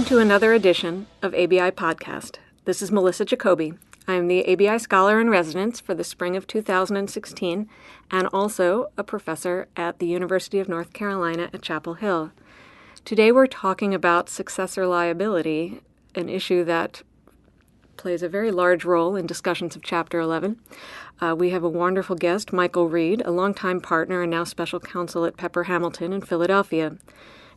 Welcome to another edition of ABI Podcast. This is Melissa Jacoby. I am the ABI Scholar in Residence for the spring of 2016 and also a professor at the University of North Carolina at Chapel Hill. Today we're talking about successor liability, an issue that plays a very large role in discussions of Chapter 11. We have a wonderful guest, Michael Reed, a longtime partner and now special counsel at Pepper Hamilton in Philadelphia.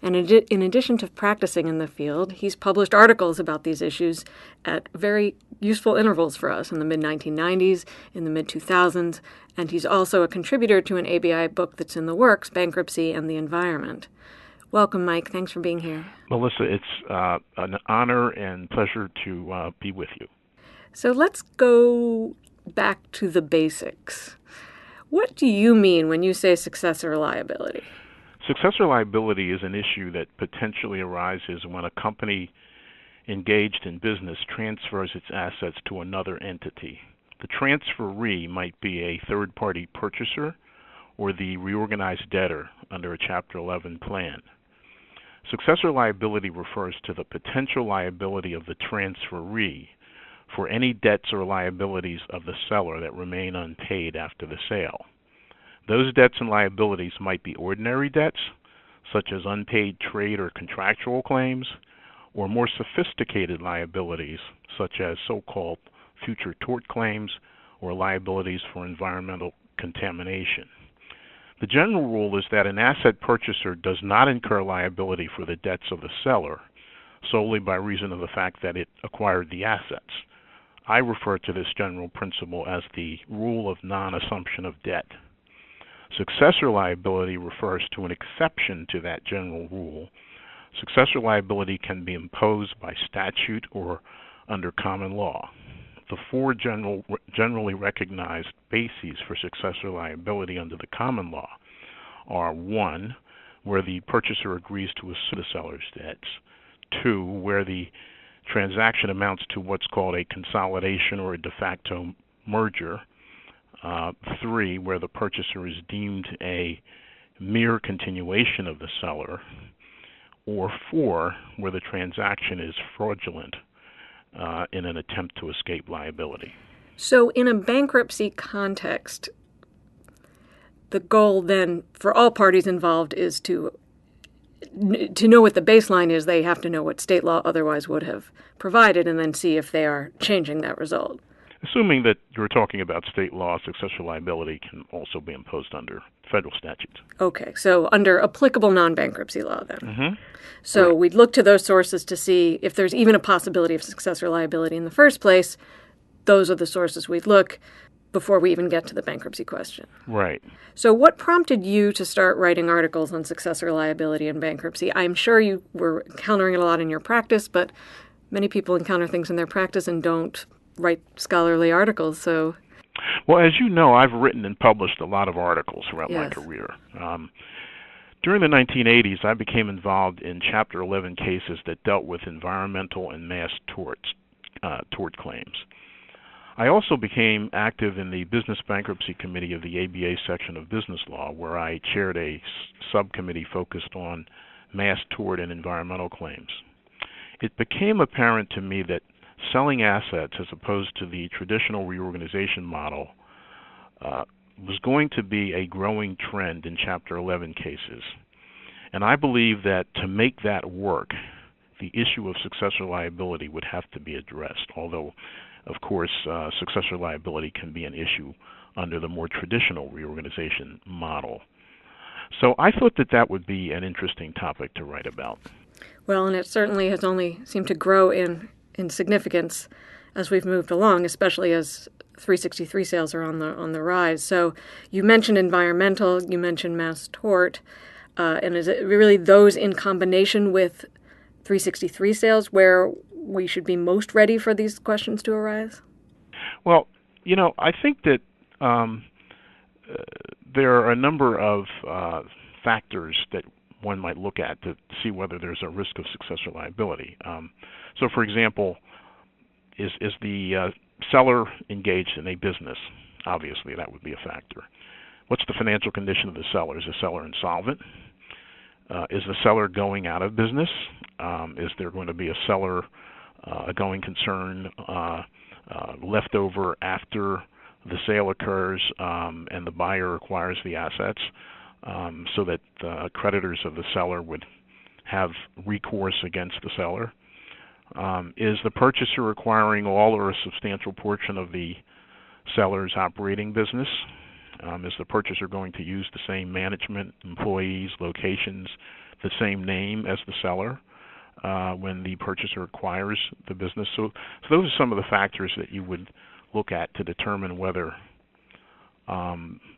And in addition to practicing in the field, he's published articles about these issues at very useful intervals for us in the mid-1990s, in the mid-2000s, and he's also a contributor to an ABI book that's in the works, Bankruptcy and the Environment. Welcome, Mike. Thanks for being here. Melissa, it's an honor and pleasure to be with you. So let's go back to the basics. What do you mean when you say successor liability? Successor liability is an issue that potentially arises when a company engaged in business transfers its assets to another entity. The transferee might be a third-party purchaser or the reorganized debtor under a Chapter 11 plan. Successor liability refers to the potential liability of the transferee for any debts or liabilities of the seller that remain unpaid after the sale. Those debts and liabilities might be ordinary debts, such as unpaid trade or contractual claims, or more sophisticated liabilities, such as so-called future tort claims or liabilities for environmental contamination. The general rule is that an asset purchaser does not incur liability for the debts of the seller solely by reason of the fact that it acquired the assets. I refer to this general principle as the rule of non-assumption of debt. Successor liability refers to an exception to that general rule. Successor liability can be imposed by statute or under common law. The four generally recognized bases for successor liability under the common law are: 1, where the purchaser agrees to assume the seller's debts; 2, where the transaction amounts to what's called a consolidation or a de facto merger; 3, where the purchaser is deemed a mere continuation of the seller; or 4, where the transaction is fraudulent in an attempt to escape liability. So in a bankruptcy context, the goal then for all parties involved is to know what the baseline is. They have to know what state law otherwise would have provided and then see if they are changing that result. Assuming that you're talking about state law, successor liability can also be imposed under federal statutes. Okay, so under applicable non-bankruptcy law then. Mm-hmm. So Right. We'd look to those sources to see if there's even a possibility of successor liability in the first place. Those are the sources we'd look before we even get to the bankruptcy question. Right. So what prompted you to start writing articles on successor liability and bankruptcy? I'm sure you were encountering it a lot in your practice, but many people encounter things in their practice and don't write scholarly articles, so... Well, as you know, I've written and published a lot of articles throughout my Yes. career. During the 1980s, I became involved in Chapter 11 cases that dealt with environmental and mass tort claims. I also became active in the Business Bankruptcy Committee of the ABA section of Business Law, where I chaired a subcommittee focused on mass tort and environmental claims. It became apparent to me that selling assets as opposed to the traditional reorganization model was going to be a growing trend in Chapter 11 cases. And I believe that to make that work, the issue of successor liability would have to be addressed, although, of course, successor liability can be an issue under the more traditional reorganization model. So I thought that that would be an interesting topic to write about. Well, and it certainly has only seemed to grow in significance as we've moved along, especially as 363 sales are on the rise. So you mentioned environmental, you mentioned mass tort, and is it really those in combination with 363 sales where we should be most ready for these questions to arise? Well, I think that there are a number of factors that one might look at to see whether there's a risk of successor liability. So, for example, is the seller engaged in a business? Obviously, that would be a factor. What's the financial condition of the seller? Is the seller insolvent? Is the seller going out of business? Is there going to be a seller, a going concern left over after the sale occurs and the buyer acquires the assets, so that creditors of the seller would have recourse against the seller? Is the purchaser acquiring all or a substantial portion of the seller's operating business? Is the purchaser going to use the same management, employees, locations, the same name as the seller when the purchaser acquires the business? So those are some of the factors that you would look at to determine whether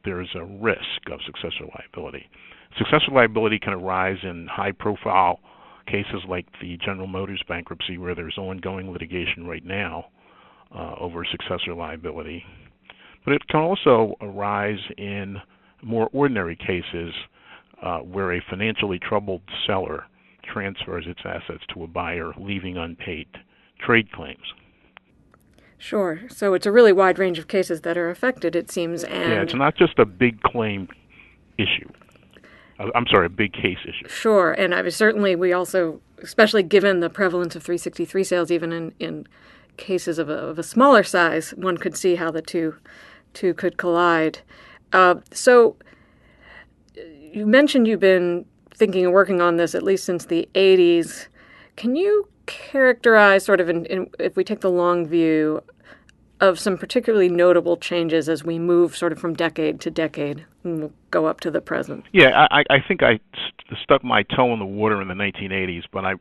there's a risk of successor liability. Successor liability can arise in high-profile cases like the General Motors bankruptcy, where there's ongoing litigation right now over successor liability. But it can also arise in more ordinary cases where a financially troubled seller transfers its assets to a buyer, leaving unpaid trade claims. Sure. So it's a really wide range of cases that are affected, it seems. And yeah, it's not just a big claim issue. I'm sorry, a big case issue. Sure. And we also, especially given the prevalence of 363 sales, even in cases of a smaller size, one could see how the two could collide. So you mentioned you've been thinking and working on this at least since the 80s. Can you characterize sort of, if we take the long view, of some particularly notable changes as we move sort of from decade to decade and we'll go up to the present? Yeah, I think I stuck my toe in the water in the 1980s, but I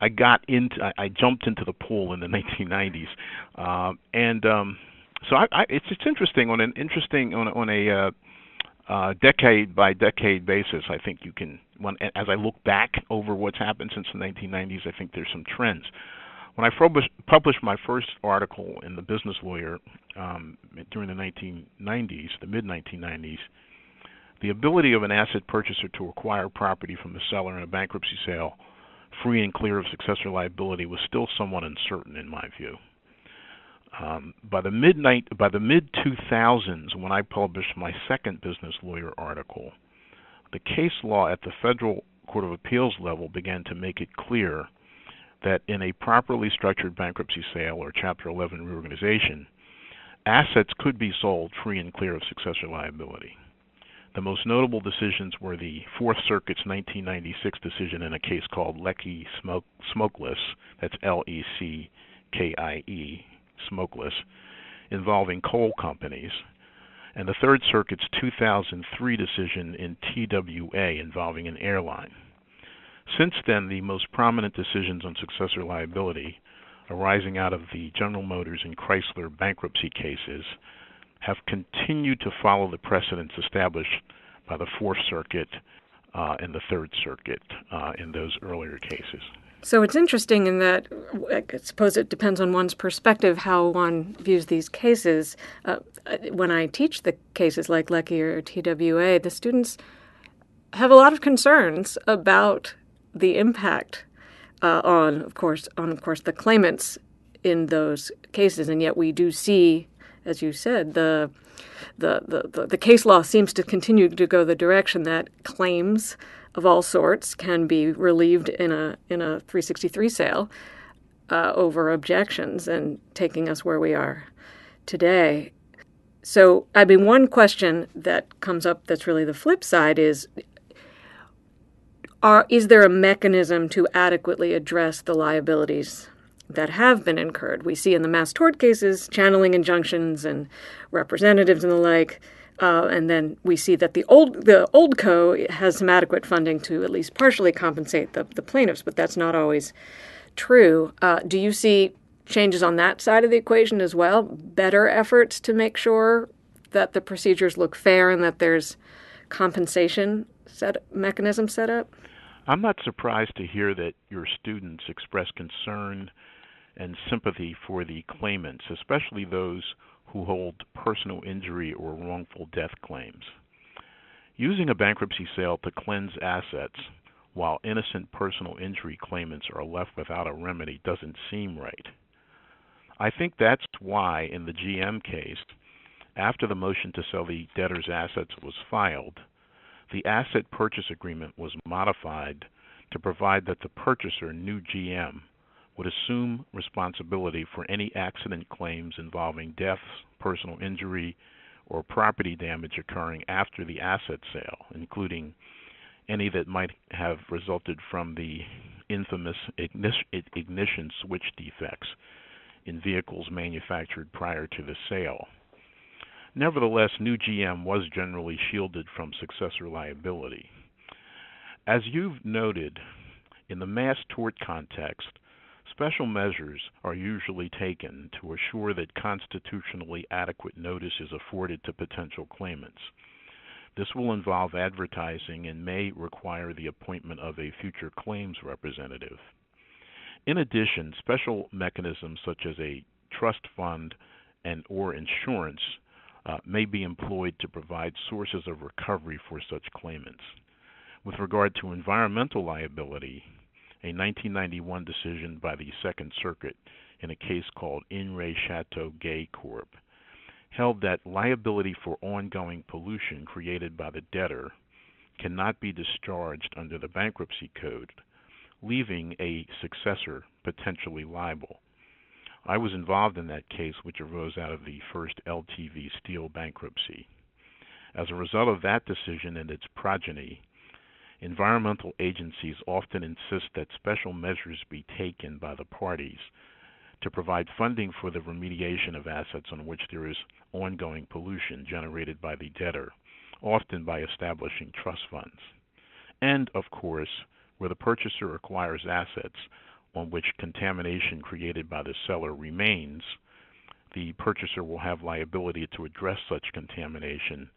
jumped into the pool in the 1990s, so it's interesting on a decade by decade basis. I think you can, as I look back over what's happened since the 1990s, I think there's some trends. When I published my first article in the Business Lawyer during the 1990s, the mid-1990s, the ability of an asset purchaser to acquire property from the seller in a bankruptcy sale free and clear of successor liability was still somewhat uncertain in my view. By the mid-2000s, when I published my second Business Lawyer article, the case law at the Federal Court of Appeals level began to make it clear that in a properly structured bankruptcy sale or Chapter 11 reorganization, assets could be sold free and clear of successor liability. The most notable decisions were the Fourth Circuit's 1996 decision in a case called Leckie Smokeless, that's Leckie, Smokeless, involving coal companies, and the Third Circuit's 2003 decision in TWA involving an airline. Since then, the most prominent decisions on successor liability arising out of the General Motors and Chrysler bankruptcy cases have continued to follow the precedents established by the Fourth Circuit and the Third Circuit in those earlier cases. So it's interesting in that, I suppose it depends on one's perspective how one views these cases. When I teach the cases like Leckie or TWA, the students have a lot of concerns about the impact on, of course, the claimants in those cases, and yet we do see, as you said, the case law seems to continue to go the direction that claims of all sorts can be relieved in a 363 sale over objections, and taking us where we are today. So, I mean, one question that comes up that's really the flip side is there a mechanism to adequately address the liabilities that have been incurred? We see in the mass tort cases channeling injunctions and representatives and the like, and then we see that the old co has some adequate funding to at least partially compensate the plaintiffs, but that's not always true. Do you see changes on that side of the equation as well? Better efforts to make sure that the procedures look fair and that there's compensation mechanism set up? I'm not surprised to hear that your students express concern and sympathy for the claimants, especially those who hold personal injury or wrongful death claims. Using a bankruptcy sale to cleanse assets while innocent personal injury claimants are left without a remedy doesn't seem right. I think that's why in the GM case, after the motion to sell the debtor's assets was filed, the asset purchase agreement was modified to provide that the purchaser, new GM, would assume responsibility for any accident claims involving deaths, personal injury, or property damage occurring after the asset sale, including any that might have resulted from the infamous ignition switch defects in vehicles manufactured prior to the sale. Nevertheless, new GM was generally shielded from successor liability. As you've noted, in the mass tort context, special measures are usually taken to assure that constitutionally adequate notice is afforded to potential claimants. This will involve advertising and may require the appointment of a future claims representative. In addition, special mechanisms such as a trust fund and or insurance may be employed to provide sources of recovery for such claimants. With regard to environmental liability, a 1991 decision by the Second Circuit in a case called In Re Chateau Gay Corp. held that liability for ongoing pollution created by the debtor cannot be discharged under the Bankruptcy Code, leaving a successor potentially liable. I was involved in that case, which arose out of the first LTV Steel bankruptcy. As a result of that decision and its progeny, environmental agencies often insist that special measures be taken by the parties to provide funding for the remediation of assets on which there is ongoing pollution generated by the debtor, often by establishing trust funds. And, of course, where the purchaser acquires assets on which contamination created by the seller remains, the purchaser will have liability to address such contamination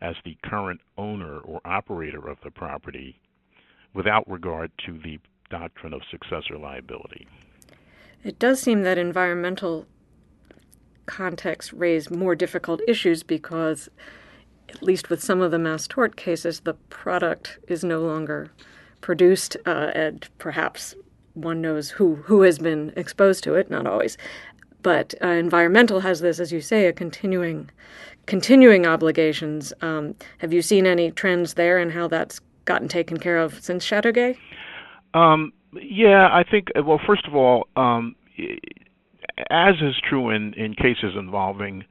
as the current owner or operator of the property without regard to the doctrine of successor liability. It does seem that environmental contexts raise more difficult issues because, at least with some of the mass tort cases, the product is no longer produced, and perhaps one knows who has been exposed to it, not always. But environmental has this, as you say, a continuing obligations. Have you seen any trends there and how that's gotten taken care of since Chateauguay? Yeah, I think, well, first of all, as is true in cases involving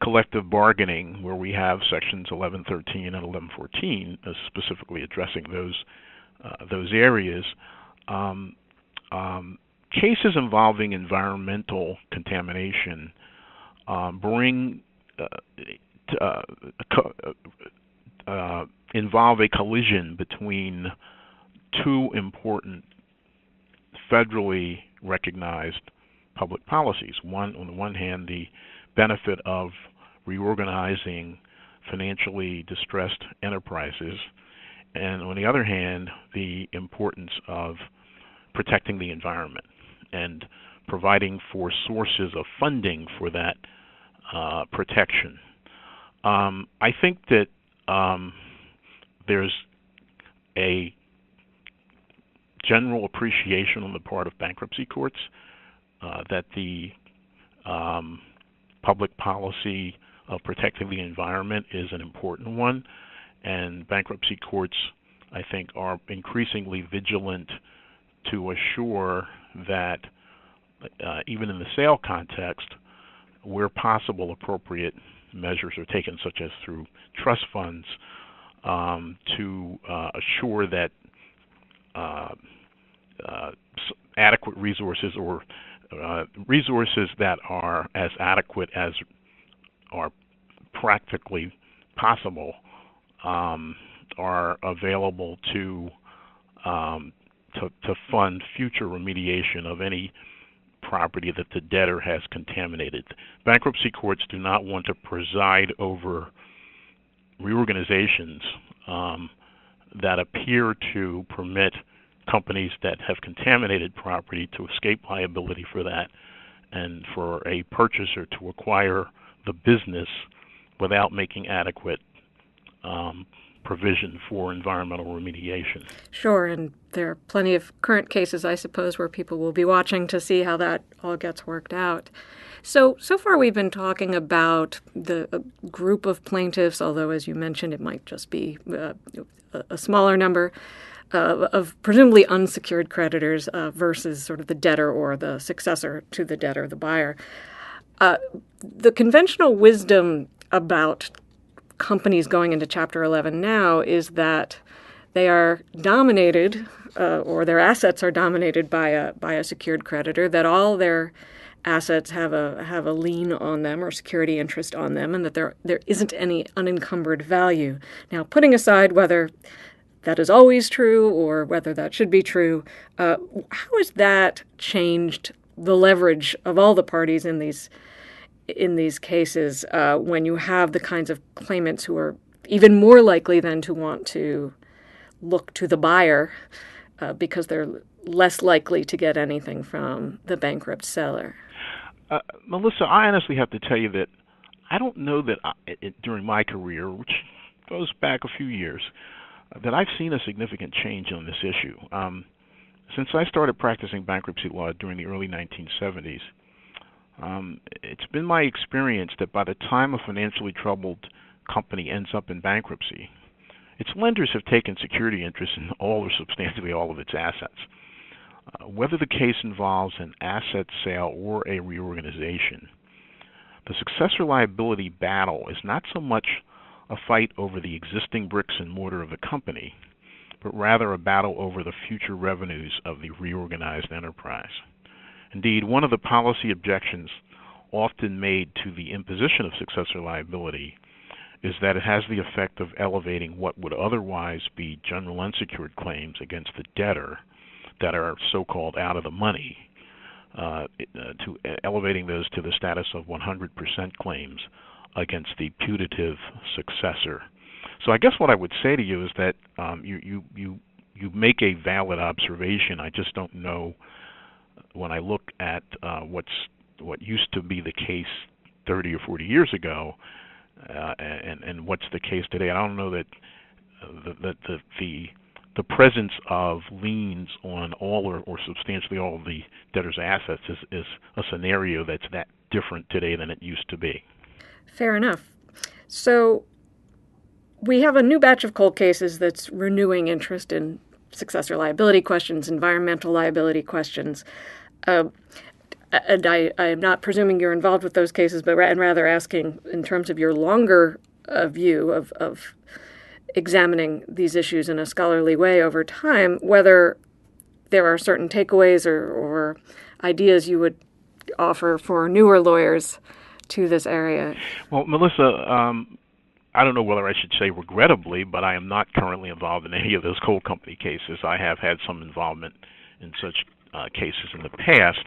collective bargaining, where we have sections 1113 and 1114 specifically addressing those areas, cases involving environmental contamination involve a collision between two important federally recognized public policies. One, on the one hand, the benefit of reorganizing financially distressed enterprises, and on the other hand, the importance of protecting the environment and providing for sources of funding for that protection. I think that there's a general appreciation on the part of bankruptcy courts that the public policy of protecting the environment is an important one, and bankruptcy courts, I think, are increasingly vigilant to assure that even in the sale context, where possible, appropriate measures are taken, such as through trust funds, to assure that adequate resources or resources that are as adequate as are practically possible are available to fund future remediation of any property that the debtor has contaminated. Bankruptcy courts do not want to preside over reorganizations that appear to permit companies that have contaminated property to escape liability for that, and for a purchaser to acquire the business without making adequate provision for environmental remediation. Sure, and there are plenty of current cases, I suppose, where people will be watching to see how that all gets worked out. So far we've been talking about the group of plaintiffs, although, as you mentioned, it might just be a smaller number. of presumably unsecured creditors versus sort of the debtor or the successor to the debtor, the buyer. The conventional wisdom about companies going into Chapter 11 now is that they are dominated, or their assets are dominated by a secured creditor, that all their assets have a lien on them or security interest on them, and that there isn't any unencumbered value. Now, putting aside whether that is always true or whether that should be true, how has that changed the leverage of all the parties in these cases when you have the kinds of claimants who are even more likely than to want to look to the buyer because they're less likely to get anything from the bankrupt seller? Melissa, I honestly have to tell you that I don't know that during my career, which goes back a few years, that I've seen a significant change on this issue. Since I started practicing bankruptcy law during the early 1970s, it's been my experience that by the time a financially troubled company ends up in bankruptcy, its lenders have taken security interest in all or substantially all of its assets. Whether the case involves an asset sale or a reorganization, the successor liability battle is not so much a fight over the existing bricks and mortar of the company, but rather a battle over the future revenues of the reorganized enterprise. Indeed, one of the policy objections often made to the imposition of successor liability is that it has the effect of elevating what would otherwise be general unsecured claims against the debtor that are so-called out of the money, to elevating those to the status of 100% claims against the putative successor. So I guess what I would say to you is that you make a valid observation. I just don't know, when I look at what used to be the case 30 or 40 years ago, and what's the case today. I don't know that the presence of liens on all or substantially all of the debtor's assets is a scenario that's that different today than it used to be. Fair enough. So we have a new batch of cold cases that's renewing interest in successor liability questions, environmental liability questions. And I am not presuming you're involved with those cases, but rather asking in terms of your longer view of examining these issues in a scholarly way over time, whether there are certain takeaways or ideas you would offer for newer lawyers to this area. Well, Melissa, I don't know whether I should say regrettably, but I am not currently involved in any of those coal company cases. I have had some involvement in such cases in the past.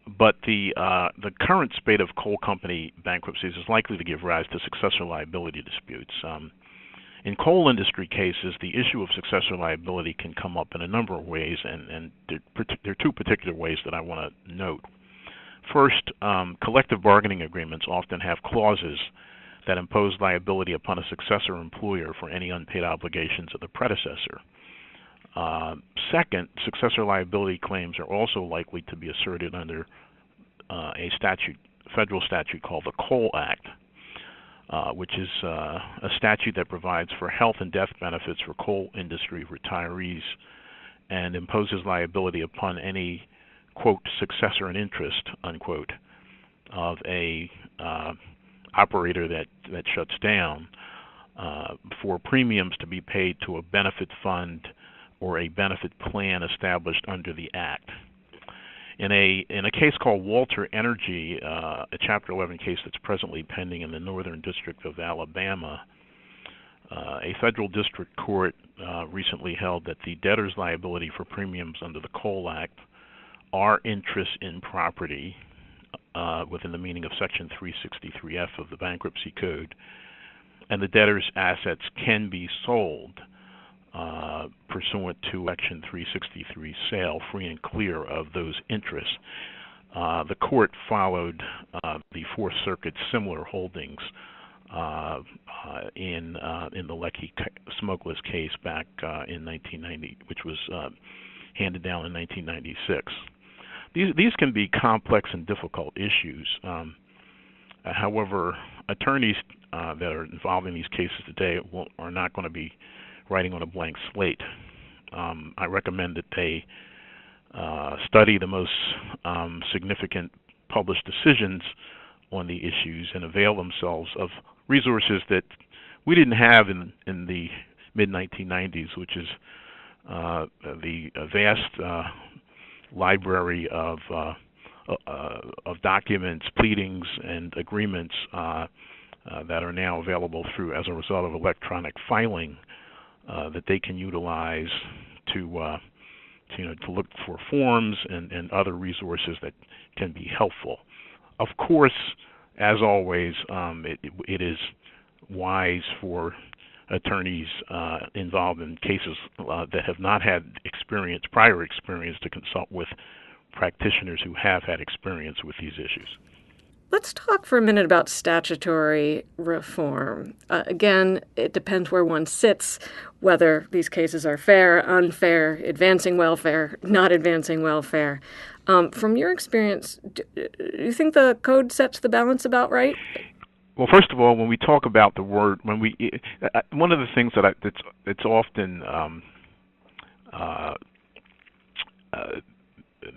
But the current spate of coal company bankruptcies is likely to give rise to successor liability disputes. In coal industry cases, the issue of successor liability can come up in a number of ways, and there are two particular ways that I want to note. First, collective bargaining agreements often have clauses that impose liability upon a successor employer for any unpaid obligations of the predecessor. Second, successor liability claims are also likely to be asserted under a federal statute called the Coal Act, which is a statute that provides for health and death benefits for coal industry retirees and imposes liability upon any, quote, successor in interest, unquote, of a operator that shuts down for premiums to be paid to a benefit fund or a benefit plan established under the Act. In a case called Walter Energy, a Chapter 11 case that's presently pending in the Northern District of Alabama, a federal district court recently held that the debtor's liability for premiums under the Coal Act are interests in property within the meaning of Section 363F of the Bankruptcy Code, and the debtor's assets can be sold pursuant to Section 363 sale, free and clear of those interests. The court followed the Fourth Circuit's similar holdings in the Leckie smokeless case back in 1990, which was handed down in 1996. These can be complex and difficult issues. However, attorneys that are involved in these cases today are not going to be writing on a blank slate. I recommend that they study the most significant published decisions on the issues and avail themselves of resources that we didn't have in the mid-1990s, which is the vast library of documents, pleadings, and agreements that are now available as a result of electronic filing that they can utilize to look for forms and other resources that can be helpful. Of course, as always, it is wise for attorneys involved in cases that have not had prior experience, to consult with practitioners who have had experience with these issues. Let's talk for a minute about statutory reform. Again, it depends where one sits, whether these cases are fair, unfair, advancing welfare, not advancing welfare. From your experience, do you think the code sets the balance about right? Well, first of all, when we talk about the word, one of the things that's often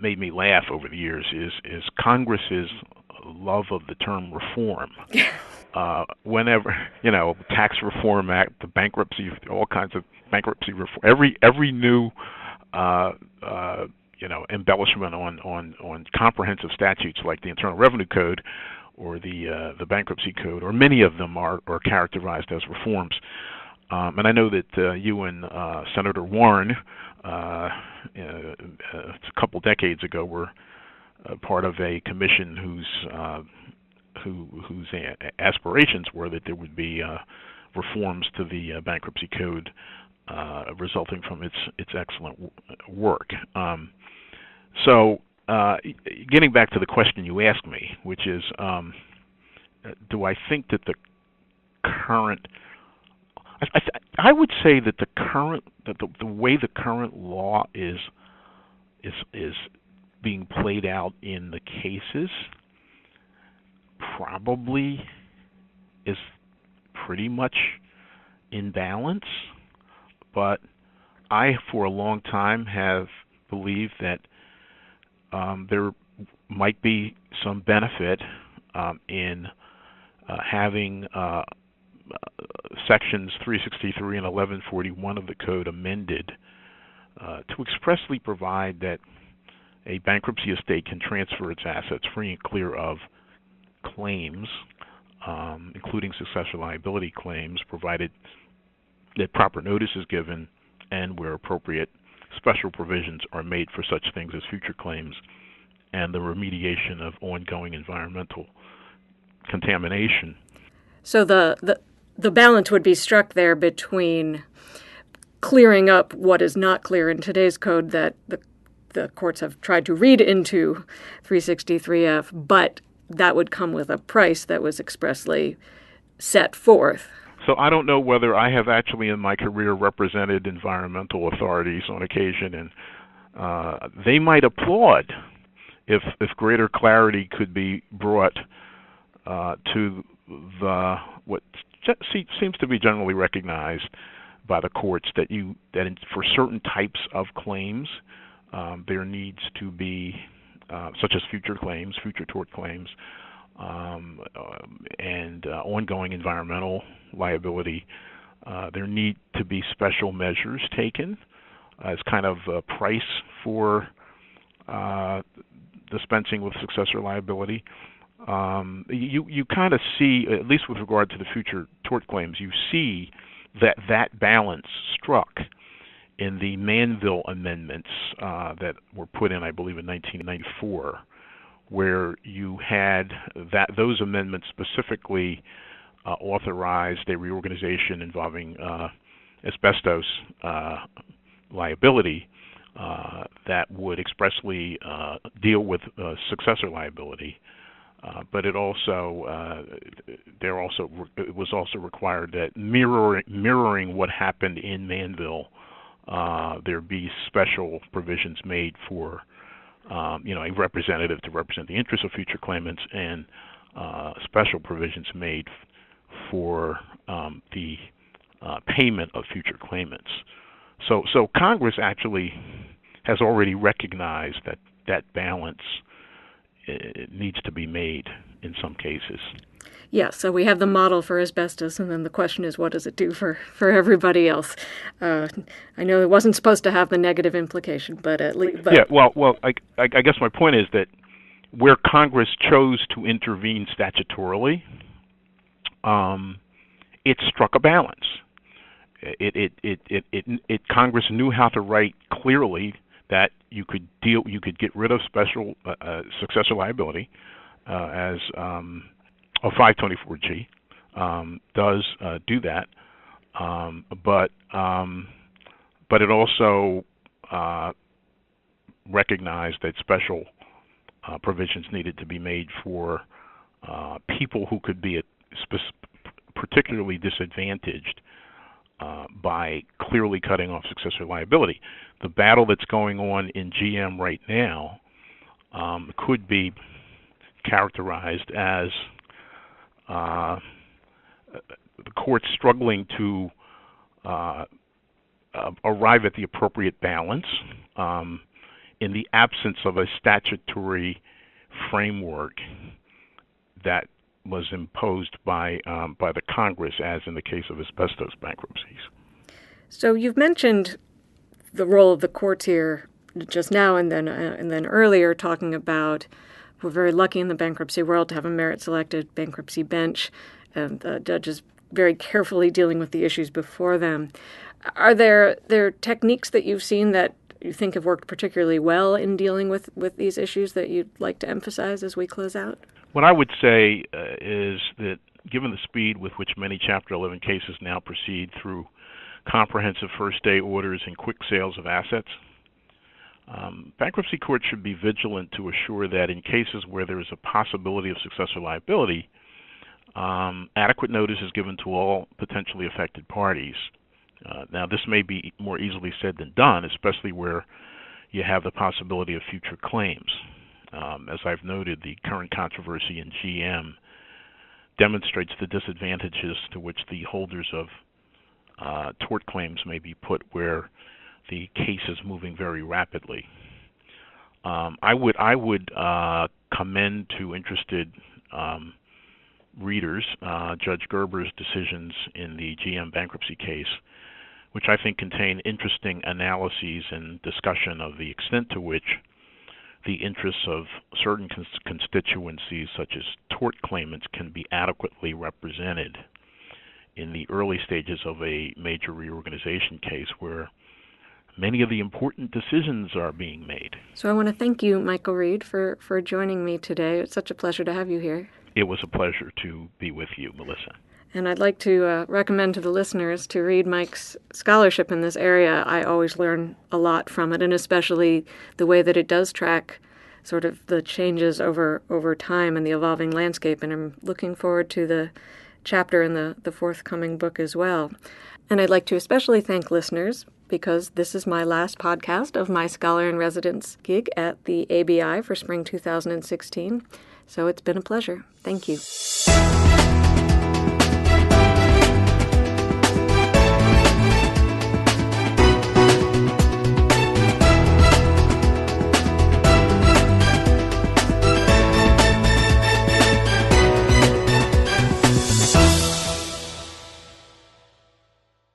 made me laugh over the years is Congress's love of the term reform. Whenever, Tax Reform Act, the bankruptcy, all kinds of bankruptcy reform, every new embellishment on comprehensive statutes like the Internal Revenue Code or the Bankruptcy Code, or many of them are characterized as reforms. And I know that you and Senator Warren, a couple decades ago, were part of a commission whose aspirations were that there would be reforms to the Bankruptcy Code resulting from its excellent work. So getting back to the question you asked me, which is, do I think that the current I would say that the way the current law is being played out in the cases probably is pretty much in balance, but I for a long time have believed that there might be some benefit in having sections 363 and 1141 of the code amended to expressly provide that a bankruptcy estate can transfer its assets free and clear of claims, including successor liability claims, provided that proper notice is given and, where appropriate, special provisions are made for such things as future claims and the remediation of ongoing environmental contamination. So the balance would be struck there between clearing up what is not clear in today's code that the courts have tried to read into 363F, but that would come with a price that was expressly set forth. So I don't know whether I have actually in my career represented environmental authorities on occasion, and they might applaud if greater clarity could be brought to what seems to be generally recognized by the courts that for certain types of claims there needs to be, such as future tort claims, and ongoing environmental liability, there need to be special measures taken as kind of a price for dispensing with successor liability. You kind of see, at least with regard to the future tort claims, you see that balance struck in the Manville amendments that were put in, I believe, in 1994, where you had those amendments specifically authorized a reorganization involving asbestos liability that would expressly deal with successor liability. But it was also required that mirroring what happened in Manville, there be special provisions made for a representative to represent the interests of future claimants, and special provisions made for the payment of future claimants. So Congress actually has already recognized that balance needs to be made in some cases. Yeah, so we have the model for asbestos, and then the question is, what does it do for everybody else? I know it wasn't supposed to have the negative implication, but at least... Yeah, well, I guess my point is that where Congress chose to intervene statutorily, it struck a balance. Congress knew how to write clearly that you could get rid of special successor liability as 524G does do that, but it also recognized that special provisions needed to be made for people who could be particularly disadvantaged by clearly cutting off successor liability. The battle that's going on in GM right now could be characterized as the courts struggling to arrive at the appropriate balance in the absence of a statutory framework that was imposed by the Congress, as in the case of asbestos bankruptcies. So you've mentioned the role of the courts here just now, and then earlier talking about we're very lucky in the bankruptcy world to have a merit-selected bankruptcy bench, and judges very carefully dealing with the issues before them. Are there techniques that you've seen that you think have worked particularly well in dealing with these issues that you'd like to emphasize as we close out? What I would say is that given the speed with which many Chapter 11 cases now proceed through comprehensive first-day orders and quick sales of assets, bankruptcy courts should be vigilant to assure that in cases where there is a possibility of successor liability, adequate notice is given to all potentially affected parties. Now, this may be more easily said than done, especially where you have the possibility of future claims. As I've noted, the current controversy in GM demonstrates the disadvantages to which the holders of tort claims may be put where the case is moving very rapidly. I would commend to interested readers Judge Gerber's decisions in the GM bankruptcy case, which I think contain interesting analyses and discussion of the extent to which the interests of certain constituencies, such as tort claimants, can be adequately represented in the early stages of a major reorganization case where many of the important decisions are being made. So I want to thank you, Michael Reed, for joining me today. It's such a pleasure to have you here. It was a pleasure to be with you, Melissa. And I'd like to recommend to the listeners to read Mike's scholarship in this area. I always learn a lot from it, and especially the way that it does track sort of the changes over time and the evolving landscape. And I'm looking forward to the chapter in the forthcoming book as well. And I'd like to especially thank listeners because this is my last podcast of my Scholar in Residence gig at the ABI for spring 2016. So it's been a pleasure. Thank you.